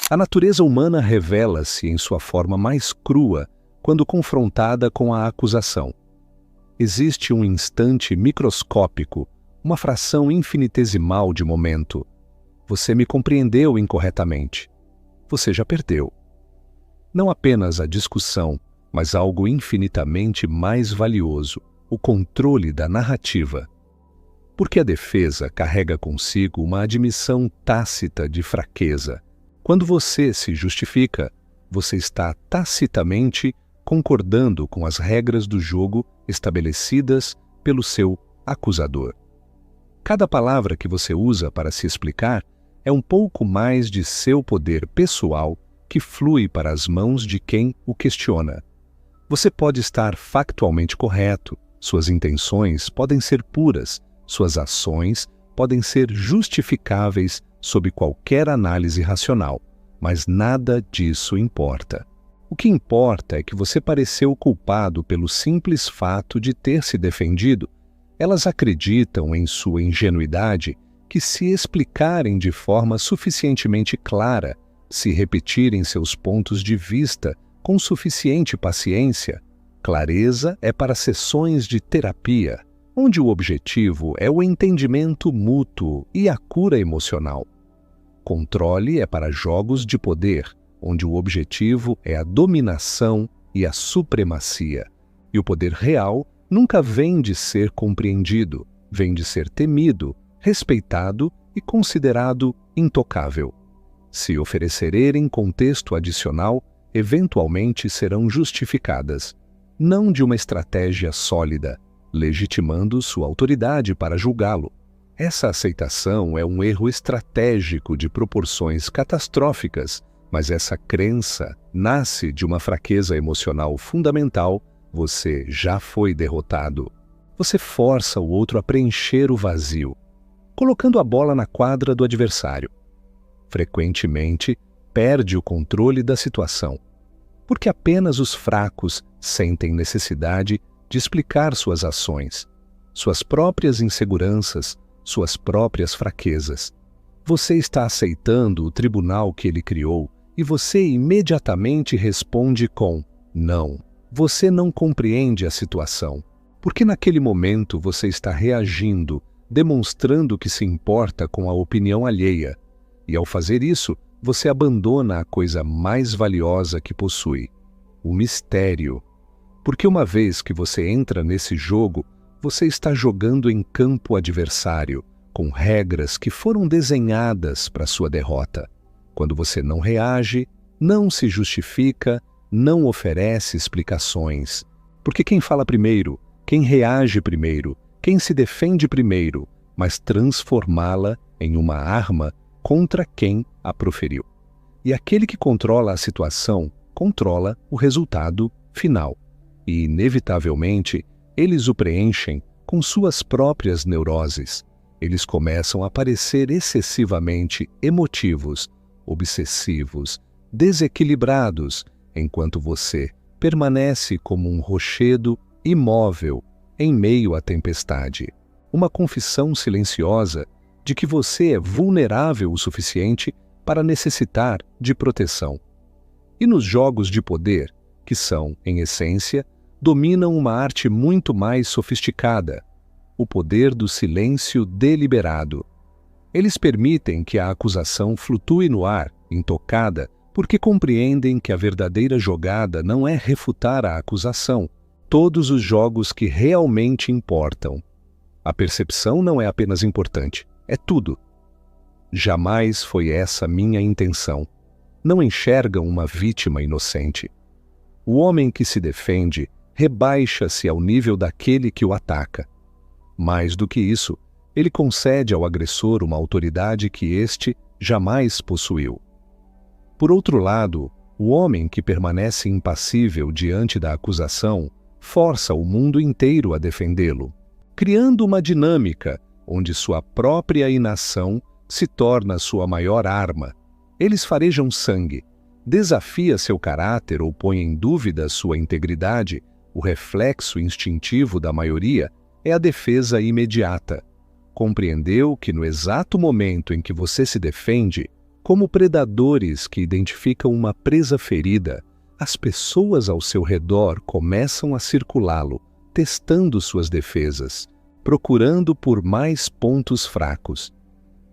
A natureza humana revela-se em sua forma mais crua quando confrontada com a acusação. Existe um instante microscópico, uma fração infinitesimal de momento. Você me compreendeu incorretamente. Você já perdeu. Não apenas a discussão, mas algo infinitamente mais valioso, o controle da narrativa. Porque a defesa carrega consigo uma admissão tácita de fraqueza. Quando você se justifica, você está tacitamente concordando com as regras do jogo estabelecidas pelo seu acusador. Cada palavra que você usa para se explicar é um pouco mais de seu poder pessoal que flui para as mãos de quem o questiona. Você pode estar factualmente correto, suas intenções podem ser puras, suas ações podem ser justificáveis sob qualquer análise racional, mas nada disso importa. O que importa é que você pareceu culpado pelo simples fato de ter se defendido. Elas acreditam em sua ingenuidade que, se explicarem de forma suficientemente clara, se repetirem seus pontos de vista com suficiente paciência, clareza é para sessões de terapia, onde o objetivo é o entendimento mútuo e a cura emocional. Controle é para jogos de poder, onde o objetivo é a dominação e a supremacia. E o poder real nunca vem de ser compreendido, vem de ser temido, respeitado e considerado intocável. Se oferecerem contexto adicional, eventualmente serão justificadas, não de uma estratégia sólida, legitimando sua autoridade para julgá-lo. Essa aceitação é um erro estratégico de proporções catastróficas, mas essa crença nasce de uma fraqueza emocional fundamental. Você já foi derrotado. Você força o outro a preencher o vazio, colocando a bola na quadra do adversário. Frequentemente, perde o controle da situação, porque apenas os fracos sentem necessidade de explicar suas ações, suas próprias inseguranças, suas próprias fraquezas. Você está aceitando o tribunal que ele criou e você imediatamente responde com não. Você não compreende a situação, porque naquele momento você está reagindo, demonstrando que se importa com a opinião alheia. E ao fazer isso, você abandona a coisa mais valiosa que possui, o mistério. Porque uma vez que você entra nesse jogo, você está jogando em campo adversário, com regras que foram desenhadas para sua derrota. Quando você não reage, não se justifica, não oferece explicações. Porque quem fala primeiro, quem reage primeiro, quem se defende primeiro, mas transformá-la em uma arma contra quem a proferiu. E aquele que controla a situação, controla o resultado final. E, inevitavelmente, eles o preenchem com suas próprias neuroses. Eles começam a parecer excessivamente emotivos, obsessivos, desequilibrados, enquanto você permanece como um rochedo imóvel em meio à tempestade. Uma confissão silenciosa de que você é vulnerável o suficiente para necessitar de proteção. E nos jogos de poder, que são, em essência, dominam uma arte muito mais sofisticada, o poder do silêncio deliberado. Eles permitem que a acusação flutue no ar, intocada, porque compreendem que a verdadeira jogada não é refutar a acusação, todos os jogos que realmente importam. A percepção não é apenas importante, é tudo. Jamais foi essa minha intenção. Não enxergam uma vítima inocente. O homem que se defende rebaixa-se ao nível daquele que o ataca. Mais do que isso, ele concede ao agressor uma autoridade que este jamais possuiu. Por outro lado, o homem que permanece impassível diante da acusação força o mundo inteiro a defendê-lo, criando uma dinâmica onde sua própria inação se torna sua maior arma. Eles farejam sangue, desafia seu caráter ou põe em dúvida sua integridade. O reflexo instintivo da maioria é a defesa imediata. Compreendeu que no exato momento em que você se defende, Como predadores que identificam uma presa ferida, as pessoas ao seu redor começam a circulá-lo, testando suas defesas, procurando por mais pontos fracos.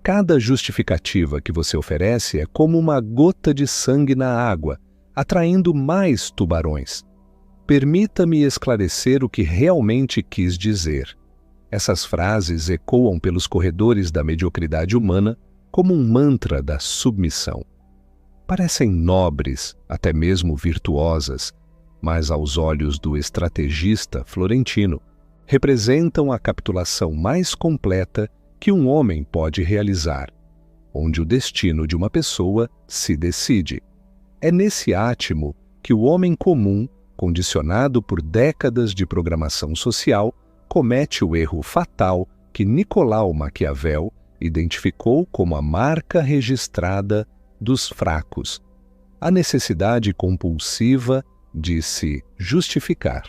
Cada justificativa que você oferece é como uma gota de sangue na água, atraindo mais tubarões. Permita-me esclarecer o que realmente quis dizer. Essas frases ecoam pelos corredores da mediocridade humana como um mantra da submissão. Parecem nobres, até mesmo virtuosas, mas aos olhos do estrategista florentino, representam a capitulação mais completa que um homem pode realizar, onde o destino de uma pessoa se decide. É nesse átimo que o homem comum, condicionado por décadas de programação social, comete o erro fatal que Nicolau Maquiavel identificou como a marca registrada dos fracos, a necessidade compulsiva de se justificar.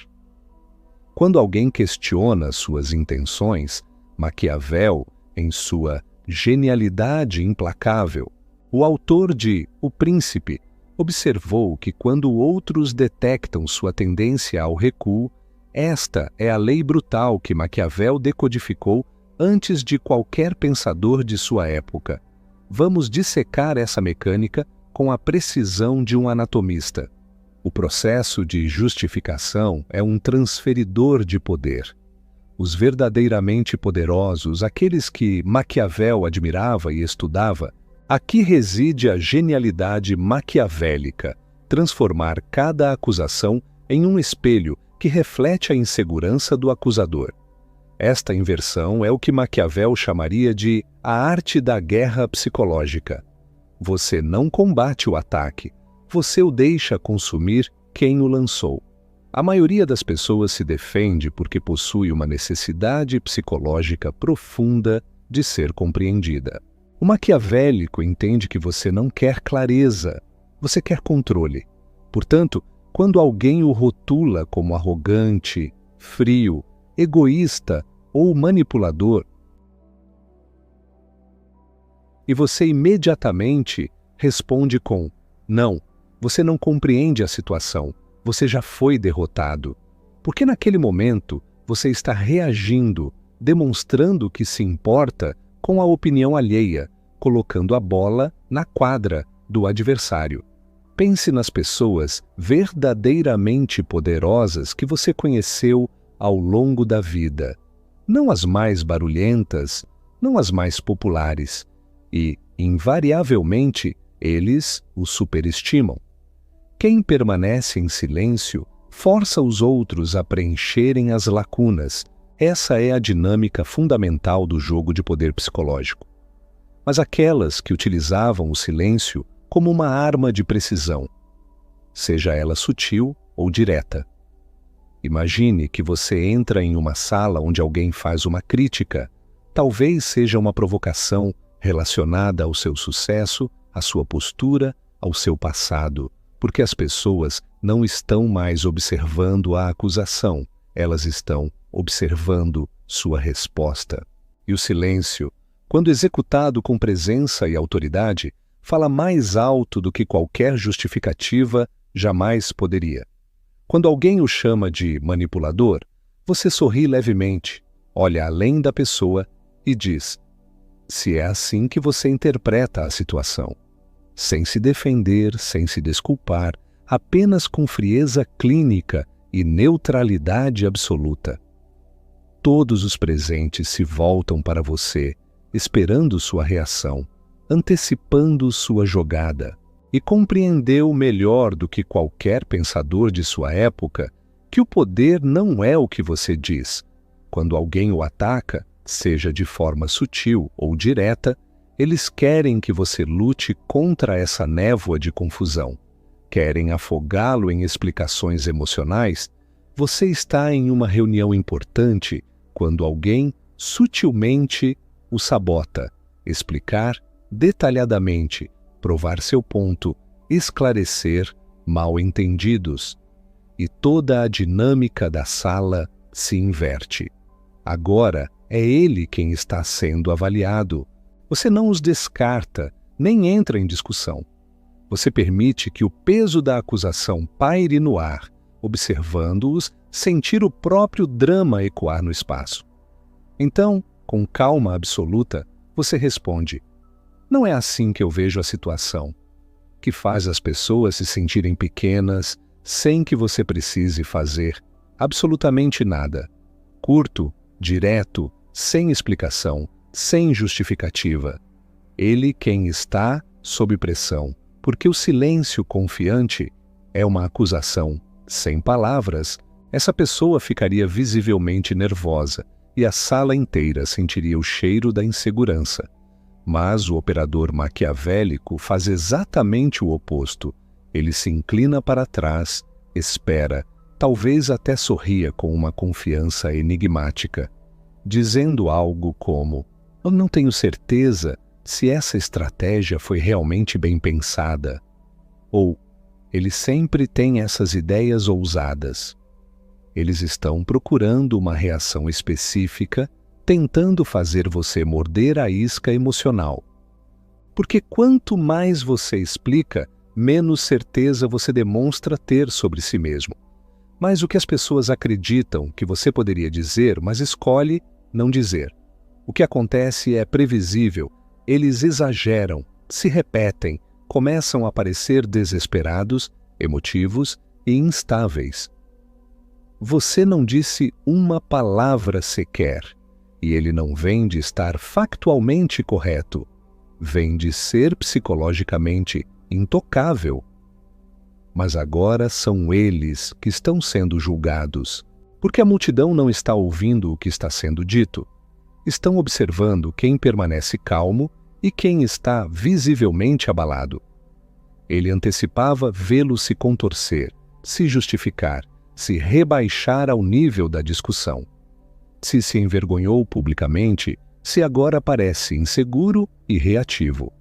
Quando alguém questiona suas intenções, Maquiavel, em sua genialidade implacável, o autor de O Príncipe, observou que quando outros detectam sua tendência ao recuo, esta é a lei brutal que Maquiavel decodificou antes de qualquer pensador de sua época. Vamos dissecar essa mecânica com a precisão de um anatomista. O processo de justificação é um transferidor de poder. Os verdadeiramente poderosos, aqueles que Maquiavel admirava e estudava, aqui reside a genialidade maquiavélica, transformar cada acusação em um espelho que reflete a insegurança do acusador. Esta inversão é o que Maquiavel chamaria de a arte da guerra psicológica. Você não combate o ataque, você o deixa consumir quem o lançou. A maioria das pessoas se defende porque possui uma necessidade psicológica profunda de ser compreendida. O maquiavélico entende que você não quer clareza, você quer controle. Portanto, quando alguém o rotula como arrogante, frio, egoísta ou manipulador, e você imediatamente responde com não, você não compreende a situação, você já foi derrotado. Porque naquele momento você está reagindo, demonstrando que se importa com a opinião alheia, colocando a bola na quadra do adversário. Pense nas pessoas verdadeiramente poderosas que você conheceu ao longo da vida. Não as mais barulhentas, não as mais populares. E, invariavelmente, eles o superestimam. Quem permanece em silêncio força os outros a preencherem as lacunas. Essa é a dinâmica fundamental do jogo de poder psicológico. Mas aquelas que utilizavam o silêncio como uma arma de precisão, seja ela sutil ou direta. Imagine que você entra em uma sala onde alguém faz uma crítica, talvez seja uma provocação relacionada ao seu sucesso, à sua postura, ao seu passado, porque as pessoas não estão mais observando a acusação, elas estão observando sua resposta. E o silêncio, quando executado com presença e autoridade, fala mais alto do que qualquer justificativa jamais poderia. Quando alguém o chama de manipulador, você sorri levemente, olha além da pessoa e diz: se é assim que você interpreta a situação. Sem se defender, sem se desculpar, apenas com frieza clínica e neutralidade absoluta. Todos os presentes se voltam para você, esperando sua reação, antecipando sua jogada, e compreendeu melhor do que qualquer pensador de sua época que o poder não é o que você diz. Quando alguém o ataca, seja de forma sutil ou direta, eles querem que você lute contra essa névoa de confusão. Querem afogá-lo em explicações emocionais. Você está em uma reunião importante quando alguém sutilmente o sabota. Explicar detalhadamente, provar seu ponto, esclarecer mal-entendidos. E toda a dinâmica da sala se inverte. Agora é ele quem está sendo avaliado. Você não os descarta, nem entra em discussão. Você permite que o peso da acusação paire no ar, observando-os sentir o próprio drama ecoar no espaço. Então, com calma absoluta, você responde: não é assim que eu vejo a situação, que faz as pessoas se sentirem pequenas sem que você precise fazer absolutamente nada. Curto, direto, sem explicação, sem justificativa. Ele quem está sob pressão, porque o silêncio confiante é uma acusação. Sem palavras, essa pessoa ficaria visivelmente nervosa e a sala inteira sentiria o cheiro da insegurança. Mas o operador maquiavélico faz exatamente o oposto. Ele se inclina para trás, espera, talvez até sorria com uma confiança enigmática, dizendo algo como: eu não tenho certeza se essa estratégia foi realmente bem pensada. Ou, ele sempre tem essas ideias ousadas. Eles estão procurando uma reação específica, tentando fazer você morder a isca emocional. Porque quanto mais você explica, menos certeza você demonstra ter sobre si mesmo. Mas o que as pessoas acreditam que você poderia dizer, mas escolhe não dizer. O que acontece é previsível, eles exageram, se repetem, começam a parecer desesperados, emotivos e instáveis. Você não disse uma palavra sequer, e ele não vem de estar factualmente correto, vem de ser psicologicamente intocável. Mas agora são eles que estão sendo julgados, porque a multidão não está ouvindo o que está sendo dito. Estão observando quem permanece calmo e quem está visivelmente abalado. Ele antecipava vê-lo se contorcer, se justificar, se rebaixar ao nível da discussão. Se envergonhou publicamente, se agora parece inseguro e reativo.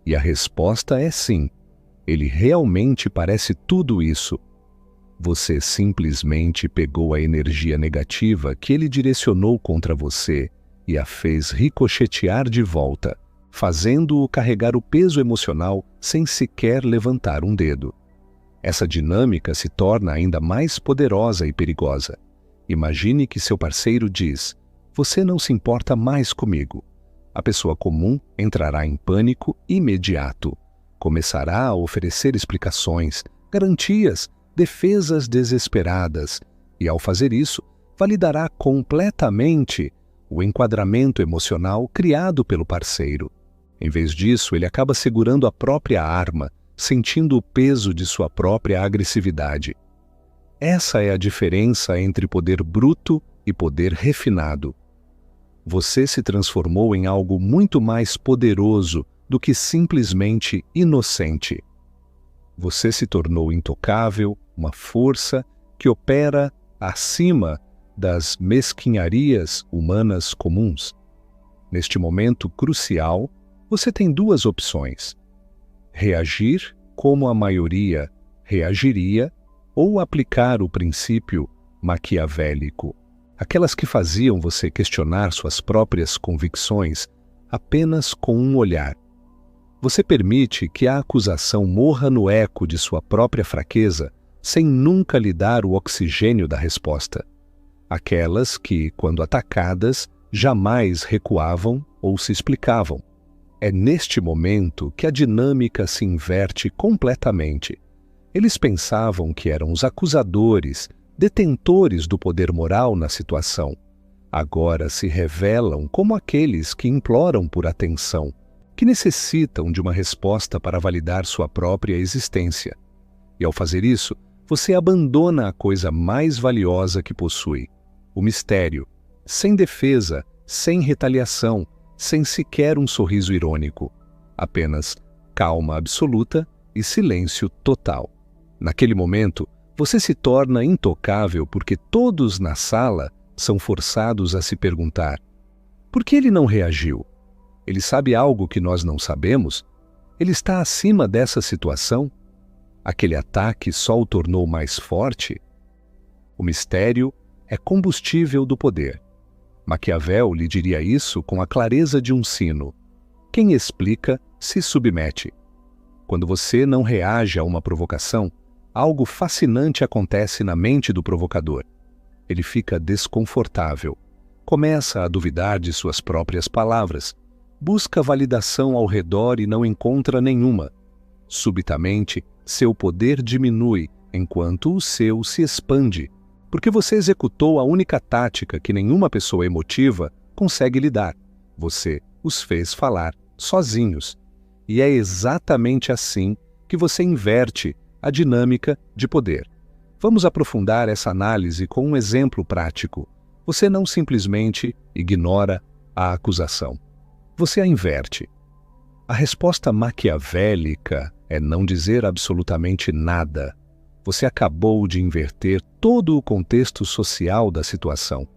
E a resposta é sim. Ele realmente parece tudo isso. Você simplesmente pegou a energia negativa que ele direcionou contra você e a fez ricochetear de volta, fazendo-o carregar o peso emocional sem sequer levantar um dedo. Essa dinâmica se torna ainda mais poderosa e perigosa. Imagine que seu parceiro diz: você não se importa mais comigo. A pessoa comum entrará em pânico imediato. Começará a oferecer explicações, garantias, defesas desesperadas, e ao fazer isso, validará completamente o enquadramento emocional criado pelo parceiro. Em vez disso, ele acaba segurando a própria arma, sentindo o peso de sua própria agressividade. Essa é a diferença entre poder bruto e poder refinado. Você se transformou em algo muito mais poderoso do que simplesmente inocente. Você se tornou intocável, uma força que opera acima das mesquinharias humanas comuns. Neste momento crucial, você tem duas opções: reagir como a maioria reagiria ou aplicar o princípio maquiavélico, aquelas que faziam você questionar suas próprias convicções apenas com um olhar. Você permite que a acusação morra no eco de sua própria fraqueza sem nunca lhe dar o oxigênio da resposta. Aquelas que, quando atacadas, jamais recuavam ou se explicavam. É neste momento que a dinâmica se inverte completamente. Eles pensavam que eram os acusadores, detentores do poder moral na situação. Agora se revelam como aqueles que imploram por atenção, que necessitam de uma resposta para validar sua própria existência. E ao fazer isso, você abandona a coisa mais valiosa que possui, o mistério, sem defesa, sem retaliação, sem sequer um sorriso irônico, apenas calma absoluta e silêncio total. Naquele momento, você se torna intocável porque todos na sala são forçados a se perguntar: por que ele não reagiu? Ele sabe algo que nós não sabemos? Ele está acima dessa situação? Aquele ataque só o tornou mais forte? O mistério é combustível do poder. Maquiavel lhe diria isso com a clareza de um sino. Quem explica se submete. Quando você não reage a uma provocação, algo fascinante acontece na mente do provocador. Ele fica desconfortável, começa a duvidar de suas próprias palavras, busca validação ao redor e não encontra nenhuma. Subitamente, seu poder diminui, enquanto o seu se expande, porque você executou a única tática que nenhuma pessoa emotiva consegue lhe dar. Você os fez falar sozinhos. E é exatamente assim que você inverte a dinâmica de poder. Vamos aprofundar essa análise com um exemplo prático. Você não simplesmente ignora a acusação. Você a inverte. A resposta maquiavélica é não dizer absolutamente nada. Você acabou de inverter todo o contexto social da situação.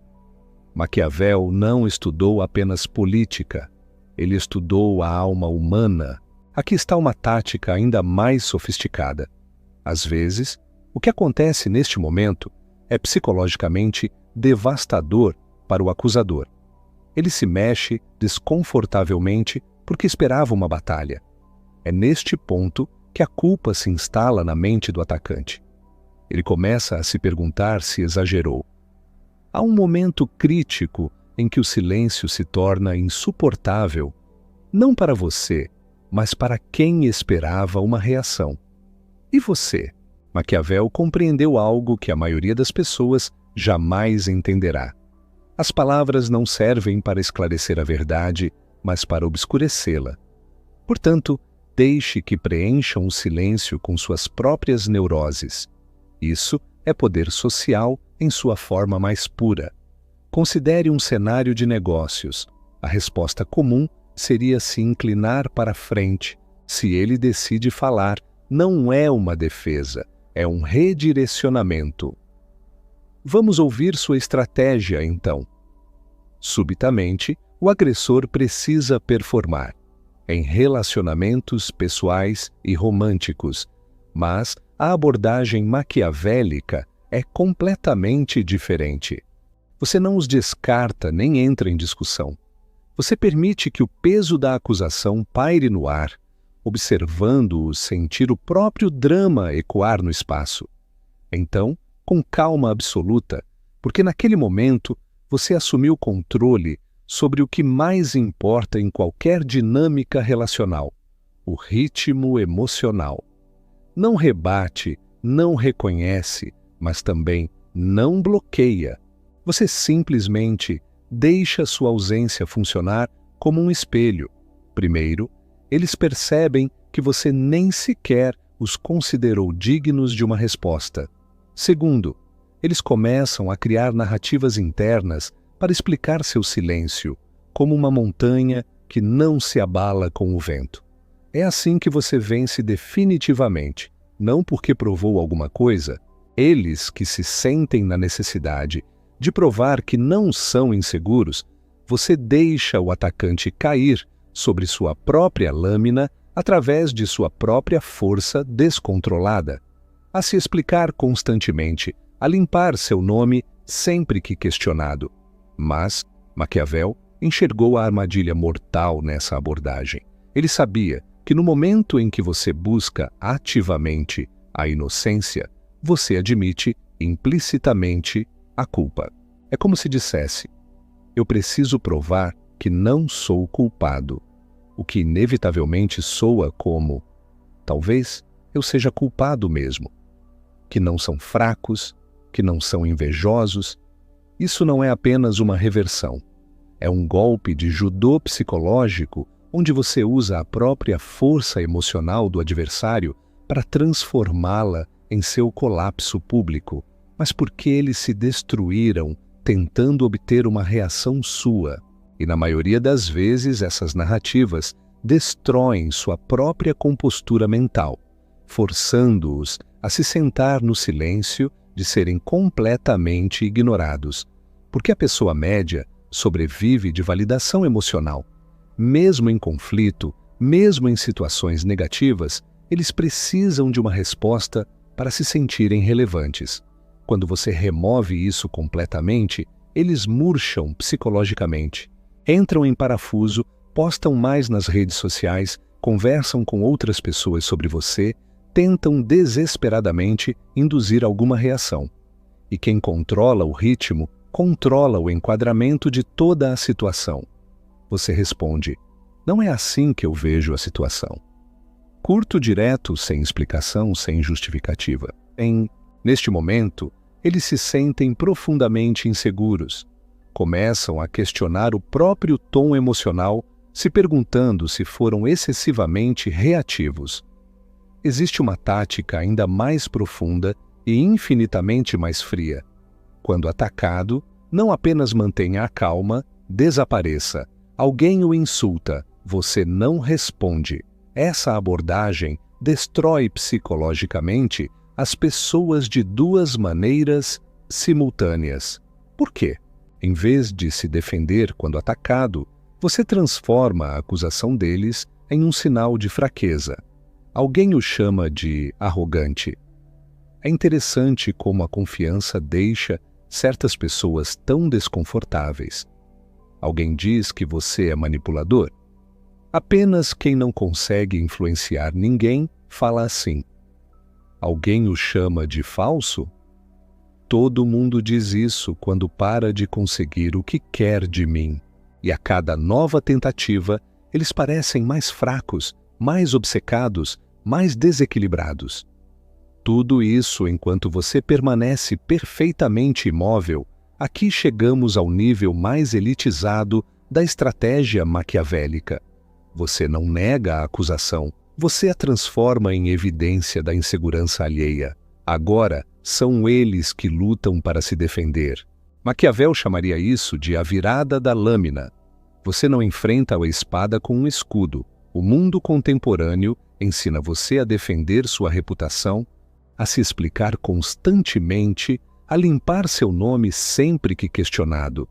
Maquiavel não estudou apenas política. Ele estudou a alma humana. Aqui está uma tática ainda mais sofisticada. Às vezes, o que acontece neste momento é psicologicamente devastador para o acusador. Ele se mexe desconfortavelmente porque esperava uma batalha. É neste ponto que a culpa se instala na mente do atacante. Ele começa a se perguntar se exagerou. Há um momento crítico em que o silêncio se torna insuportável, não para você, mas para quem esperava uma reação. E você? Maquiavel compreendeu algo que a maioria das pessoas jamais entenderá. As palavras não servem para esclarecer a verdade, mas para obscurecê-la. Portanto, deixe que preencham o silêncio com suas próprias neuroses. Isso é poder social em sua forma mais pura. Considere um cenário de negócios. A resposta comum seria se inclinar para frente. Se ele decide falar, não é uma defesa, é um redirecionamento. Vamos ouvir sua estratégia, então. Subitamente, o agressor precisa performar em relacionamentos pessoais e românticos, mas a abordagem maquiavélica é completamente diferente. Você não os descarta nem entra em discussão. Você permite que o peso da acusação paire no ar, observando-os sentir o próprio drama ecoar no espaço. Então, com calma absoluta, porque naquele momento você assumiu controle sobre o que mais importa em qualquer dinâmica relacional: o ritmo emocional. Não rebate, não reconhece, mas também não bloqueia. Você simplesmente deixa sua ausência funcionar como um espelho. Primeiro, eles percebem que você nem sequer os considerou dignos de uma resposta. Segundo, eles começam a criar narrativas internas para explicar seu silêncio, como uma montanha que não se abala com o vento. É assim que você vence definitivamente, não porque provou alguma coisa. Eles que se sentem na necessidade de provar que não são inseguros, você deixa o atacante cair sobre sua própria lâmina através de sua própria força descontrolada, a se explicar constantemente, a limpar seu nome sempre que questionado. Mas Maquiavel enxergou a armadilha mortal nessa abordagem. Ele sabia que no momento em que você busca ativamente a inocência, você admite implicitamente a culpa. É como se dissesse: eu preciso provar que não sou culpado, o que inevitavelmente soa como: talvez eu seja culpado mesmo. Que não são fracos, que não são invejosos. Isso não é apenas uma reversão. É um golpe de judô psicológico onde você usa a própria força emocional do adversário para transformá-la em seu colapso público, mas porque eles se destruíram tentando obter uma reação sua. E na maioria das vezes essas narrativas destroem sua própria compostura mental, forçando-os a se sentar no silêncio de serem completamente ignorados, porque a pessoa média sobrevive de validação emocional. Mesmo em conflito, mesmo em situações negativas, eles precisam de uma resposta para se sentirem relevantes. Quando você remove isso completamente, eles murcham psicologicamente, entram em parafuso, postam mais nas redes sociais, conversam com outras pessoas sobre você, tentam desesperadamente induzir alguma reação. E quem controla o ritmo, controla o enquadramento de toda a situação. Você responde: não é assim que eu vejo a situação. Curto, direto, sem explicação, sem justificativa. Neste momento, eles se sentem profundamente inseguros. Começam a questionar o próprio tom emocional, se perguntando se foram excessivamente reativos. Existe uma tática ainda mais profunda e infinitamente mais fria. Quando atacado, não apenas mantenha a calma, desapareça. Alguém o insulta, você não responde. Essa abordagem destrói psicologicamente as pessoas de duas maneiras simultâneas. Por quê? Em vez de se defender quando atacado, você transforma a acusação deles em um sinal de fraqueza. Alguém o chama de arrogante. É interessante como a confiança deixa certas pessoas tão desconfortáveis. Alguém diz que você é manipulador. Apenas quem não consegue influenciar ninguém fala assim. Alguém o chama de falso? Todo mundo diz isso quando para de conseguir o que quer de mim. E a cada nova tentativa, eles parecem mais fracos, mais obcecados, mais desequilibrados. Tudo isso enquanto você permanece perfeitamente imóvel. Aqui chegamos ao nível mais elitizado da estratégia maquiavélica. Você não nega a acusação, você a transforma em evidência da insegurança alheia. Agora, são eles que lutam para se defender. Maquiavel chamaria isso de a virada da lâmina. Você não enfrenta a espada com um escudo. O mundo contemporâneo ensina você a defender sua reputação, a se explicar constantemente, a limpar seu nome sempre que questionado.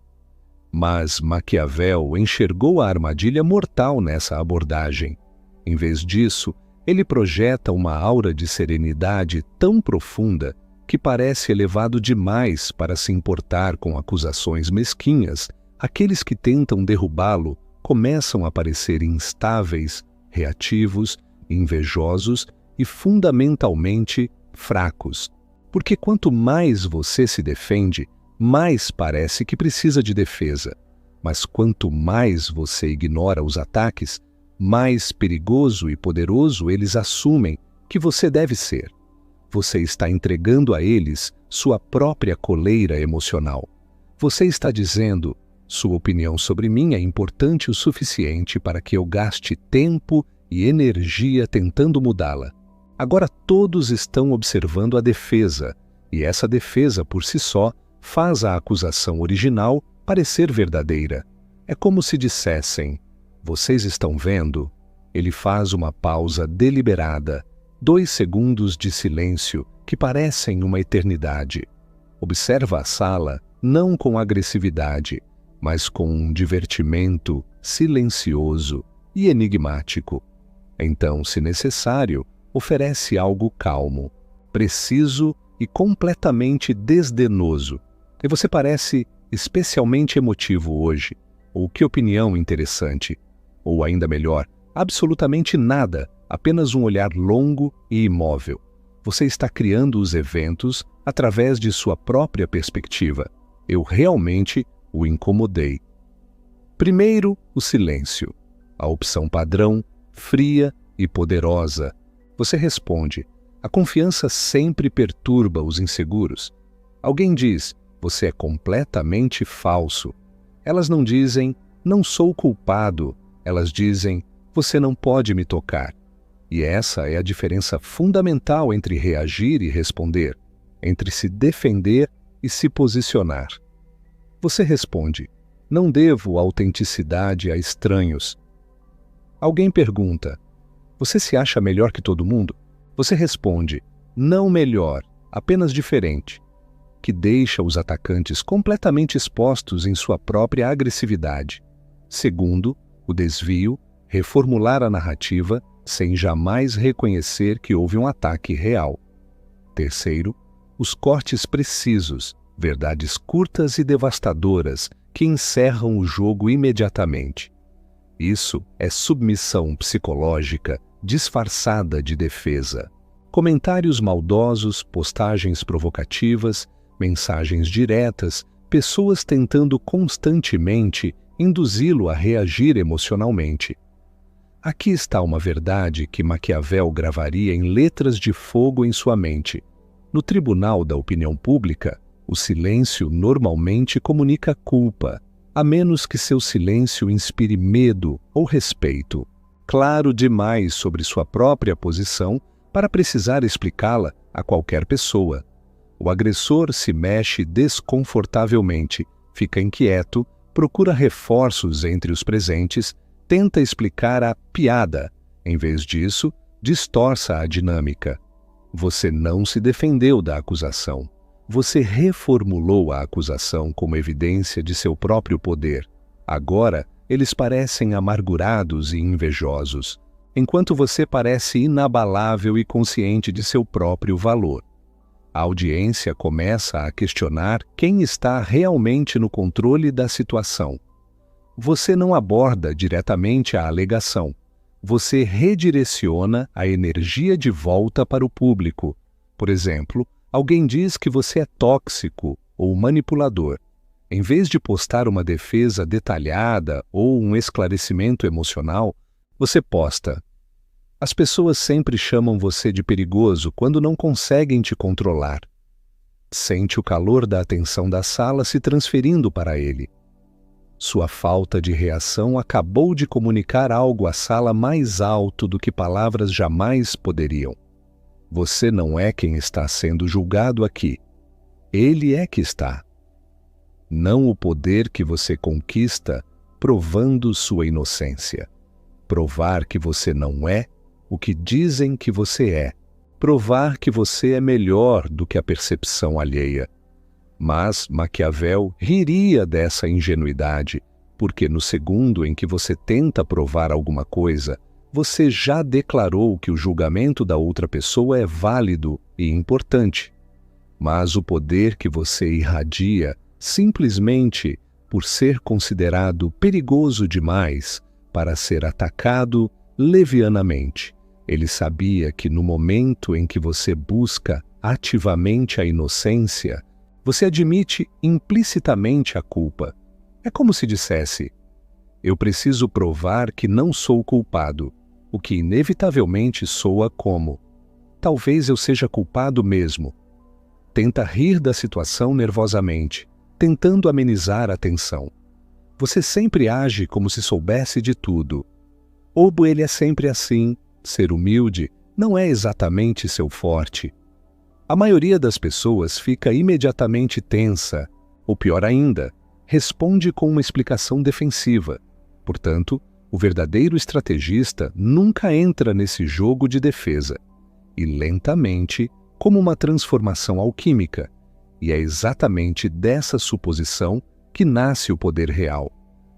Mas Maquiavel enxergou a armadilha mortal nessa abordagem. Em vez disso, ele projeta uma aura de serenidade tão profunda que parece elevado demais para se importar com acusações mesquinhas. Aqueles que tentam derrubá-lo começam a parecer instáveis, reativos, invejosos e fundamentalmente fracos. Porque quanto mais você se defende, mais parece que precisa de defesa. Mas quanto mais você ignora os ataques, mais perigoso e poderoso eles assumem que você deve ser. Você está entregando a eles sua própria coleira emocional. Você está dizendo: sua opinião sobre mim é importante o suficiente para que eu gaste tempo e energia tentando mudá-la. Agora todos estão observando a defesa, e essa defesa por si só faz a acusação original parecer verdadeira. É como se dissessem: vocês estão vendo? Ele faz uma pausa deliberada, 2 segundos de silêncio que parecem uma eternidade. Observa a sala não com agressividade, mas com um divertimento silencioso e enigmático. Então, se necessário, oferece algo calmo, preciso e completamente desdenoso. E você parece especialmente emotivo hoje. Ou que opinião interessante. Ou ainda melhor, absolutamente nada, apenas um olhar longo e imóvel. Você está criando os eventos através de sua própria perspectiva. Eu realmente o incomodei. Primeiro, o silêncio. A opção padrão, fria e poderosa. Você responde: a confiança sempre perturba os inseguros. Alguém diz: você é completamente falso. Elas não dizem: não sou culpado. Elas dizem: você não pode me tocar. E essa é a diferença fundamental entre reagir e responder, entre se defender e se posicionar. Você responde: não devo autenticidade a estranhos. Alguém pergunta: você se acha melhor que todo mundo? Você responde: não melhor, apenas diferente, que deixa os atacantes completamente expostos em sua própria agressividade. Segundo, o desvio, reformular a narrativa sem jamais reconhecer que houve um ataque real. Terceiro, os cortes precisos, verdades curtas e devastadoras que encerram o jogo imediatamente. Isso é submissão psicológica disfarçada de defesa. Comentários maldosos, postagens provocativas, mensagens diretas, pessoas tentando constantemente induzi-lo a reagir emocionalmente. Aqui está uma verdade que Maquiavel gravaria em letras de fogo em sua mente. No tribunal da opinião pública, o silêncio normalmente comunica culpa, a menos que seu silêncio inspire medo ou respeito. Claro demais sobre sua própria posição para precisar explicá-la a qualquer pessoa. O agressor se mexe desconfortavelmente, fica inquieto, procura reforços entre os presentes, tenta explicar a piada. Em vez disso, distorça a dinâmica. Você não se defendeu da acusação. Você reformulou a acusação como evidência de seu próprio poder. Agora, eles parecem amargurados e invejosos, enquanto você parece inabalável e consciente de seu próprio valor. A audiência começa a questionar quem está realmente no controle da situação. Você não aborda diretamente a alegação. Você redireciona a energia de volta para o público. Por exemplo, alguém diz que você é tóxico ou manipulador. Em vez de postar uma defesa detalhada ou um esclarecimento emocional, você posta: as pessoas sempre chamam você de perigoso quando não conseguem te controlar. Sente o calor da atenção da sala se transferindo para ele. Sua falta de reação acabou de comunicar algo à sala mais alto do que palavras jamais poderiam. Você não é quem está sendo julgado aqui. Ele é que está. Não o poder que você conquista provando sua inocência. Provar que você não é o que dizem que você é. Provar que você é melhor do que a percepção alheia. Mas Maquiavel riria dessa ingenuidade, porque no segundo em que você tenta provar alguma coisa, você já declarou que o julgamento da outra pessoa é válido e importante. Mas o poder que você irradia, simplesmente por ser considerado perigoso demais para ser atacado levianamente. Ele sabia que no momento em que você busca ativamente a inocência, você admite implicitamente a culpa. É como se dissesse: eu preciso provar que não sou culpado, o que inevitavelmente soa como: talvez eu seja culpado mesmo. Tenta rir da situação nervosamente, tentando amenizar a tensão. Você sempre age como se soubesse de tudo. Ou ele é sempre assim, ser humilde não é exatamente seu forte. A maioria das pessoas fica imediatamente tensa, ou pior ainda, responde com uma explicação defensiva. Portanto, o verdadeiro estrategista nunca entra nesse jogo de defesa. E lentamente, como uma transformação alquímica. E é exatamente dessa suposição que nasce o poder real.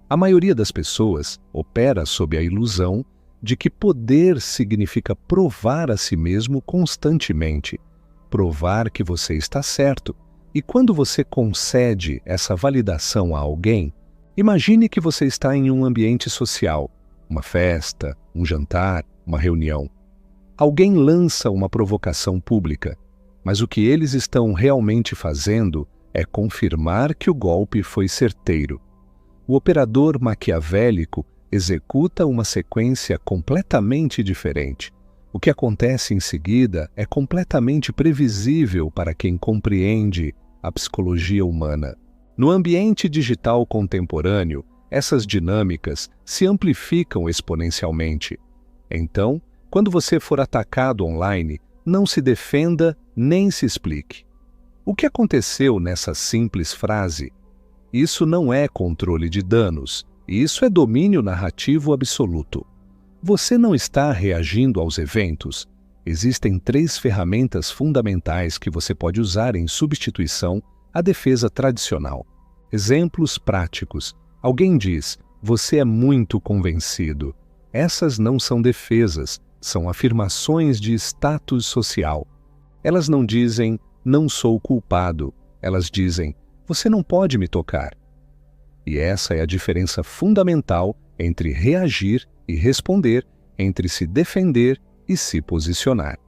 A maioria das pessoas opera sob a ilusão de que poder significa provar a si mesmo constantemente. Provar que você está certo. E quando você concede essa validação a alguém, imagine que você está em um ambiente social, uma festa, um jantar, uma reunião. Alguém lança uma provocação pública, mas o que eles estão realmente fazendo é confirmar que o golpe foi certeiro. O operador maquiavélico executa uma sequência completamente diferente. O que acontece em seguida é completamente previsível para quem compreende a psicologia humana. No ambiente digital contemporâneo, essas dinâmicas se amplificam exponencialmente. Então, quando você for atacado online, não se defenda nem se explique. O que aconteceu nessa simples frase? Isso não é controle de danos, isso é domínio narrativo absoluto. Você não está reagindo aos eventos. Existem 3 ferramentas fundamentais que você pode usar em substituição à defesa tradicional. Exemplos práticos. Alguém diz: você é muito convencido. Essas não são defesas, são afirmações de status social. Elas não dizem: não sou culpado. Elas dizem: você não pode me tocar. E essa é a diferença fundamental entre reagir e responder, entre se defender e se posicionar.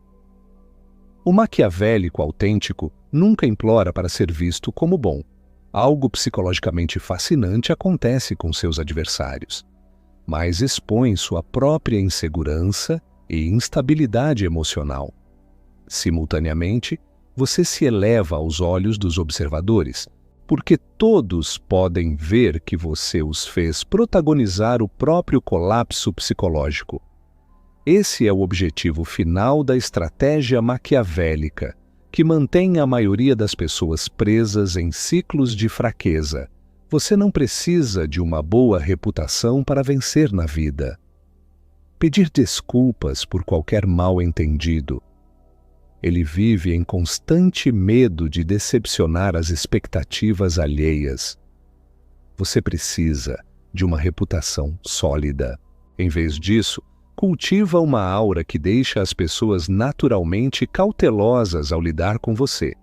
O maquiavélico autêntico nunca implora para ser visto como bom. Algo psicologicamente fascinante acontece com seus adversários, mas expõe sua própria insegurança e instabilidade emocional. Simultaneamente, você se eleva aos olhos dos observadores, porque todos podem ver que você os fez protagonizar o próprio colapso psicológico. Esse é o objetivo final da estratégia maquiavélica, que mantém a maioria das pessoas presas em ciclos de fraqueza. Você não precisa de uma boa reputação para vencer na vida. Pedir desculpas por qualquer mal-entendido. Ele vive em constante medo de decepcionar as expectativas alheias. Você precisa de uma reputação sólida. Em vez disso, cultiva uma aura que deixa as pessoas naturalmente cautelosas ao lidar com você.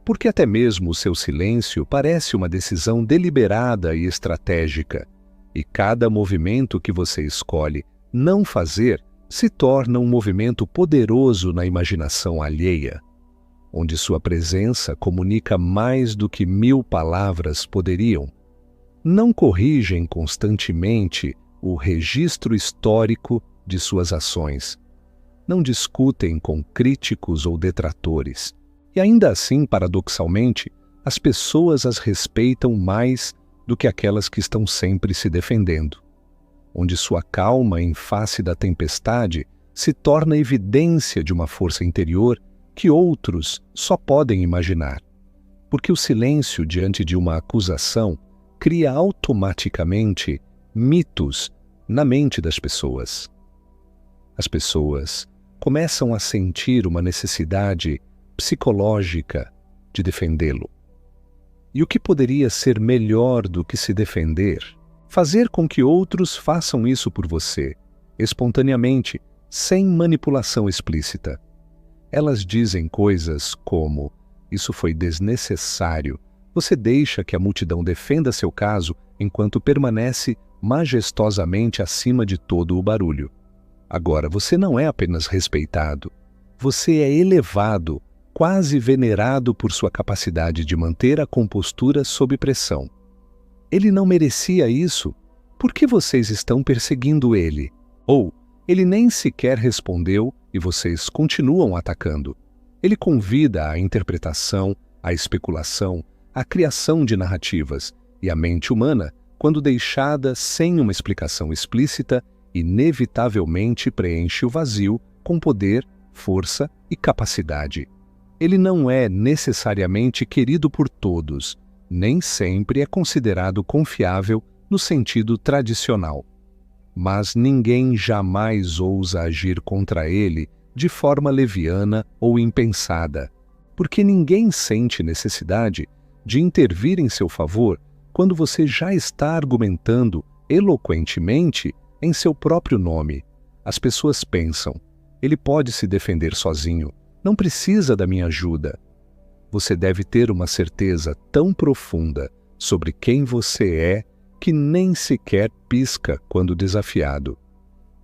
Porque até mesmo o seu silêncio parece uma decisão deliberada e estratégica, e cada movimento que você escolhe não fazer se torna um movimento poderoso na imaginação alheia, onde sua presença comunica mais do que 1000 palavras poderiam. Não corrigem constantemente o registro histórico de suas ações. Não discutem com críticos ou detratores. E ainda assim, paradoxalmente, as pessoas as respeitam mais do que aquelas que estão sempre se defendendo, onde sua calma em face da tempestade se torna evidência de uma força interior que outros só podem imaginar. Porque o silêncio diante de uma acusação cria automaticamente mitos na mente das pessoas. As pessoas começam a sentir uma necessidade psicológica de defendê-lo. E o que poderia ser melhor do que se defender? Fazer com que outros façam isso por você, espontaneamente, sem manipulação explícita. Elas dizem coisas como: isso foi desnecessário. Você deixa que a multidão defenda seu caso enquanto permanece majestosamente acima de todo o barulho. Agora, você não é apenas respeitado, você é elevado, quase venerado por sua capacidade de manter a compostura sob pressão. Ele não merecia isso. Por que vocês estão perseguindo ele? Ou, ele nem sequer respondeu e vocês continuam atacando. Ele convida à interpretação, à especulação, à criação de narrativas, e a mente humana, quando deixada sem uma explicação explícita, inevitavelmente preenche o vazio com poder, força e capacidade. Ele não é necessariamente querido por todos, nem sempre é considerado confiável no sentido tradicional. Mas ninguém jamais ousa agir contra ele de forma leviana ou impensada, porque ninguém sente necessidade de intervir em seu favor quando você já está argumentando eloquentemente em seu próprio nome. As pessoas pensam: ele pode se defender sozinho, não precisa da minha ajuda. Você deve ter uma certeza tão profunda sobre quem você é que nem sequer pisca quando desafiado.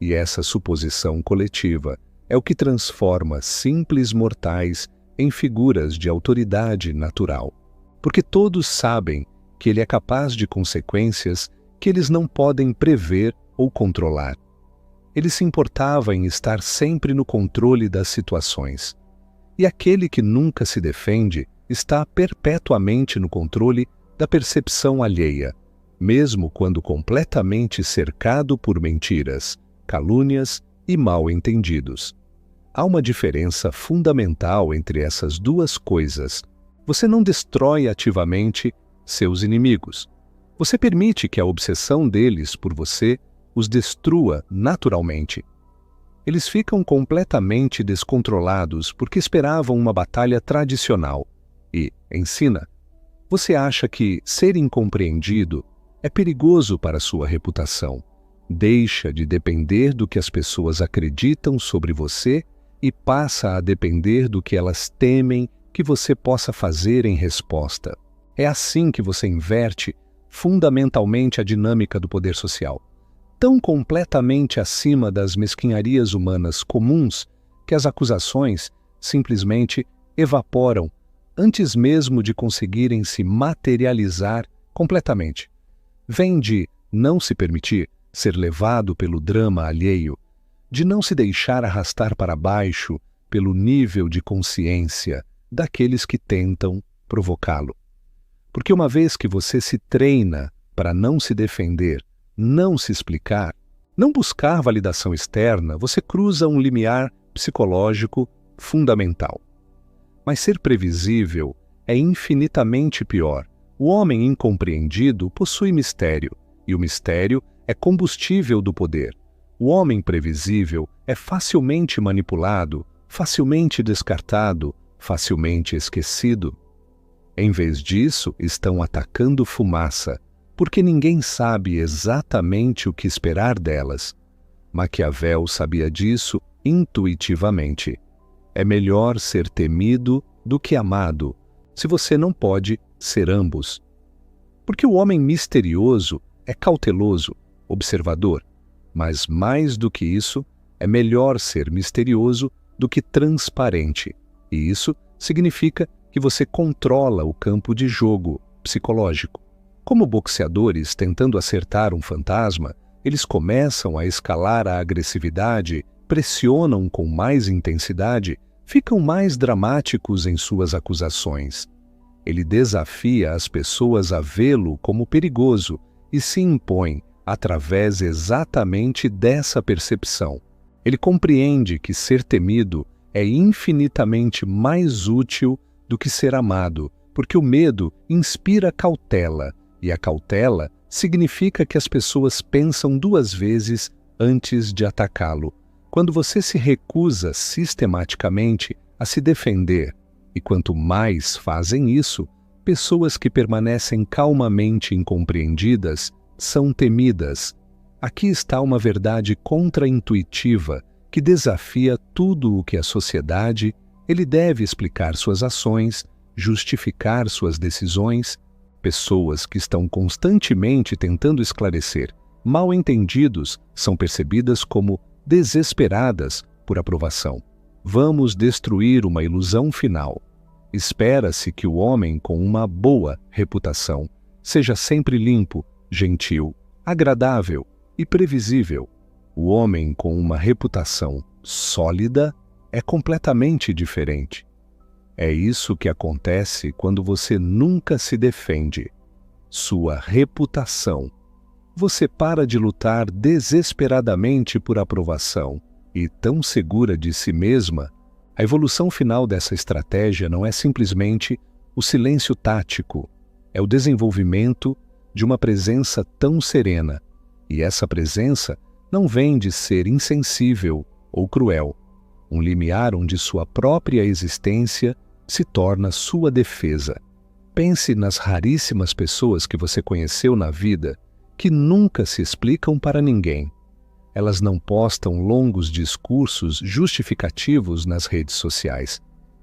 E essa suposição coletiva é o que transforma simples mortais em figuras de autoridade natural. Porque todos sabem que ele é capaz de consequências que eles não podem prever ou controlar. Ele se importava em estar sempre no controle das situações. E aquele que nunca se defende está perpetuamente no controle da percepção alheia, mesmo quando completamente cercado por mentiras, calúnias e mal-entendidos. Há uma diferença fundamental entre essas duas coisas. Você não destrói ativamente seus inimigos. Você permite que a obsessão deles por você os destrua naturalmente. Eles ficam completamente descontrolados porque esperavam uma batalha tradicional e, ensina, você acha que ser incompreendido é perigoso para sua reputação. Deixa de depender do que as pessoas acreditam sobre você e passa a depender do que elas temem que você possa fazer em resposta. É assim que você inverte fundamentalmente a dinâmica do poder social. tão completamente acima das mesquinharias humanas comuns que as acusações simplesmente evaporam antes mesmo de conseguirem se materializar completamente. Vem de não se permitir ser levado pelo drama alheio, de não se deixar arrastar para baixo pelo nível de consciência daqueles que tentam provocá-lo. Porque uma vez que você se treina para não se defender, não se explicar, não buscar validação externa, você cruza um limiar psicológico fundamental. Mas ser previsível é infinitamente pior. O homem incompreendido possui mistério, e o mistério é combustível do poder. O homem previsível é facilmente manipulado, facilmente descartado, facilmente esquecido. Em vez disso, estão atacando fumaça, porque ninguém sabe exatamente o que esperar delas. Maquiavel sabia disso intuitivamente. É melhor ser temido do que amado, se você não pode ser ambos. Porque o homem misterioso é cauteloso, observador, mas mais do que isso, é melhor ser misterioso do que transparente. E isso significa que você controla o campo de jogo psicológico. Como boxeadores tentando acertar um fantasma, eles começam a escalar a agressividade, pressionam com mais intensidade, ficam mais dramáticos em suas acusações. Ele desafia as pessoas a vê-lo como perigoso e se impõe através exatamente dessa percepção. Ele compreende que ser temido é infinitamente mais útil do que ser amado, porque o medo inspira cautela, e a cautela significa que as pessoas pensam duas vezes antes de atacá-lo. Quando você se recusa sistematicamente a se defender, e quanto mais fazem isso, pessoas que permanecem calmamente incompreendidas são temidas. Aqui está uma verdade contraintuitiva que desafia tudo o que a sociedade. Ele deve explicar suas ações, justificar suas decisões. Pessoas que estão constantemente tentando esclarecer mal-entendidos são percebidas como desesperadas por aprovação. Vamos destruir uma ilusão final. Espera-se que o homem com uma boa reputação seja sempre limpo, gentil, agradável e previsível. O homem com uma reputação sólida é completamente diferente. É isso que acontece quando você nunca se defende. Sua reputação. Você para de lutar desesperadamente por aprovação e, tão segura de si mesma, a evolução final dessa estratégia não é simplesmente o silêncio tático, é o desenvolvimento de uma presença tão serena. E essa presença não vem de ser insensível ou cruel, um limiar onde sua própria existência se torna sua defesa. Pense nas raríssimas pessoas que você conheceu na vida que nunca se explicam para ninguém. Elas não postam longos discursos justificativos nas redes sociais.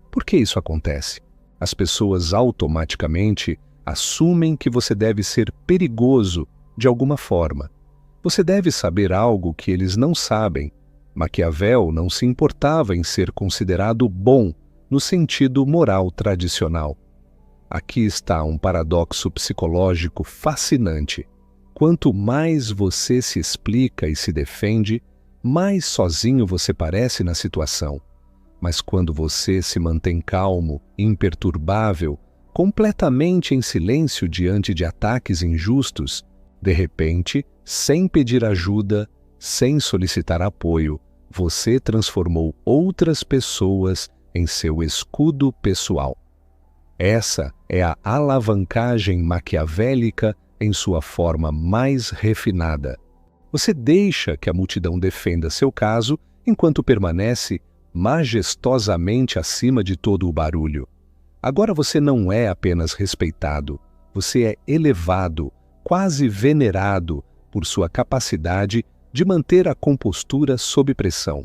Por que isso acontece? As pessoas automaticamente assumem que você deve ser perigoso de alguma forma. Você deve saber algo que eles não sabem. Maquiavel não se importava em ser considerado bom no sentido moral tradicional. Aqui está um paradoxo psicológico fascinante. Quanto mais você se explica e se defende, mais sozinho você parece na situação. Mas quando você se mantém calmo, imperturbável, completamente em silêncio diante de ataques injustos, de repente, sem pedir ajuda, sem solicitar apoio, você transformou outras pessoas em seu escudo pessoal. Essa é a alavancagem maquiavélica em sua forma mais refinada. Você deixa que a multidão defenda seu caso enquanto permanece majestosamente acima de todo o barulho. Agora você não é apenas respeitado, você é elevado, quase venerado por sua capacidade de manter a compostura sob pressão.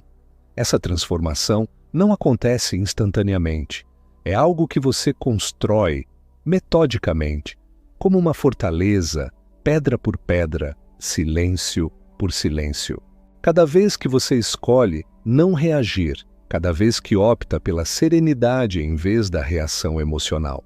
Essa transformação não acontece instantaneamente. É algo que você constrói metodicamente, como uma fortaleza, pedra por pedra, silêncio por silêncio. Cada vez que você escolhe não reagir, cada vez que opta pela serenidade em vez da reação emocional.